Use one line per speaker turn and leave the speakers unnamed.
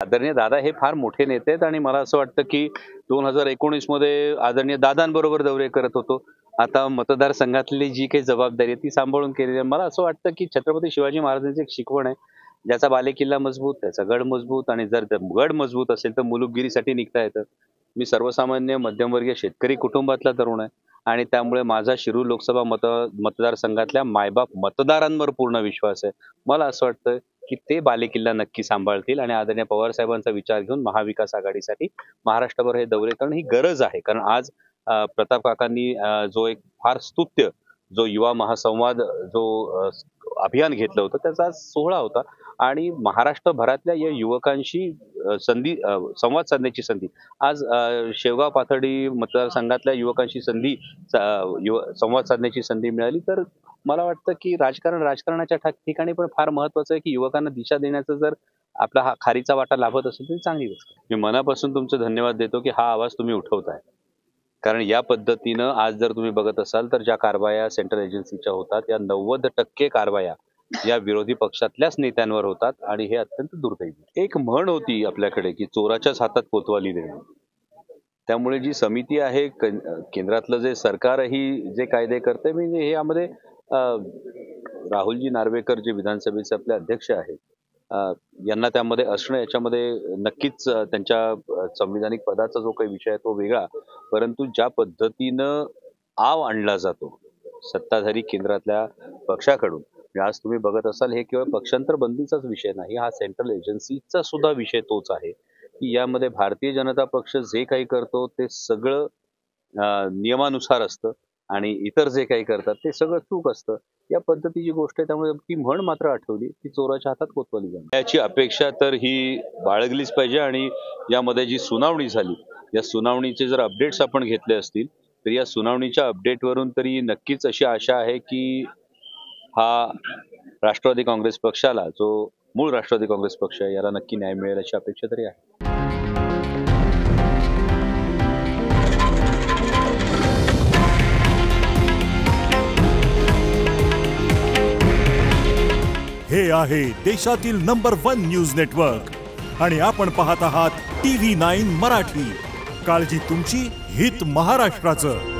आदरणीय दादा हे फार मोठे नेते आहेत आणि मला असं वाटतं की 2019 मध्ये आदरणीय दादांबरोबर दौरे करत होतो. आता मतदारसंघातली जी काही जबाबदारी आहे ती सांभाळून केलेली आहे. मला असं वाटतं की छत्रपती शिवाजी महाराजांची एक शिकवण आहे. ज्याचा बालेकिल्ला मजबूत, त्याचा गड मजबूत आणि जर गड मजबूत असेल तर मुलुकगिरीसाठी निघता येतं. मी सर्वसामान्य मध्यमवर्गीय शेतकरी कुटुंबातला तरुण आहे आणि त्यामुळे माझा शिरूर लोकसभा मतदारसंघातल्या मायबाप मतदारांवर पूर्ण विश्वास आहे. मला असं वाटतं की ते बालेकिल्ला नक्की सांभाळतील आणि आदरणीय पवार साहेबांचा विचार घेऊन महाविकास आघाडीसाठी महाराष्ट्रभर हे दौरे करणं ही गरज आहे. कारण आज प्रताप काकांनी जो एक फार स्तुत्य जो युवा महासंवाद जो अभियान घेतलं होतं त्याचा आज सोहळा होता आणि महाराष्ट्रभरातल्या या युवकांशी संवाद साधण्याची संधी आज शेवगाव पाथर्डी मतदारसंघातल्या युवकांशी संवाद साधण्याची संधी मिळाली. तर मला वाटतं की राजकारणाच्या ठिकाणी पण फार महत्वाचं आहे की युवकांना दिशा देण्याचं जर आपला हा खारीचा वाटा लाभत असेल तर चांगली गोष्ट आहे. मी मनापासून तुमचं धन्यवाद देतो की हा आवाज तुम्ही उठवताय. कारण या पद्धतीनं आज जर तुम्ही बघत असाल तर ज्या कारवाया सेंट्रल एजन्सीच्या होतात या 90% कारवाया या विरोधी पक्षातल्याच नेत्यांवर होतात आणि हे अत्यंत दुर्दैवी. एक म्हण होती आपल्याकडे की चोराच्याच हातात कोतवाली देणं. त्यामुळे जी समिती आहे केंद्रातलं जे सरकारही जे कायदे करते म्हणजे हे यामध्ये राहुलजी नार्वेकर जे विधानसभेचे आपले अध्यक्ष आहेत यांना त्यामध्ये असणं याच्यामध्ये नक्कीच त्यांच्या संविधानिक पदाचा जो काही विषय आहे तो वेगळा. परंतु ज्या पद्धतीनं आव आणला जातो सत्ताधारी केंद्रातल्या पक्षाकडून आज तुम्ही बघत असाल हे केवळ पक्षांतर बंदीचाच विषय नाही, हा सेंट्रल एजन्सीचा सुद्धा विषय तोच आहे की यामध्ये भारतीय जनता पक्ष जे काही करतो ते सगळं नियमानुसार असतं आणि इतर जे काही करतात ते सगळं चूक असतं. या पद्धतीची गोष्ट आहे. त्यामुळे ती म्हण मात्र आठवली की चोराच्या हातात कोतवाली जाणं याची अपेक्षा तर ही बाळगलीच पाहिजे. आणि यामध्ये जी सुनावणी झाली या सुनावणीचे जर अपडेट्स आपण घेतले असतील तर या सुनावणीच्या अपडेटवरून तरी नक्कीच अशी आशा आहे की हा राष्ट्रवादी काँग्रेस पक्षाला जो मूळ राष्ट्रवादी काँग्रेस पक्ष आहे याला नक्की न्याय मिळेल अशी अपेक्षा तरी आहे.
हे आहे देशातील नंबर 1 न्यूज नेटवर्क आणि आपण पाहत आहात TV9 मराठी. काळजी तुमची, हित महाराष्ट्राचं.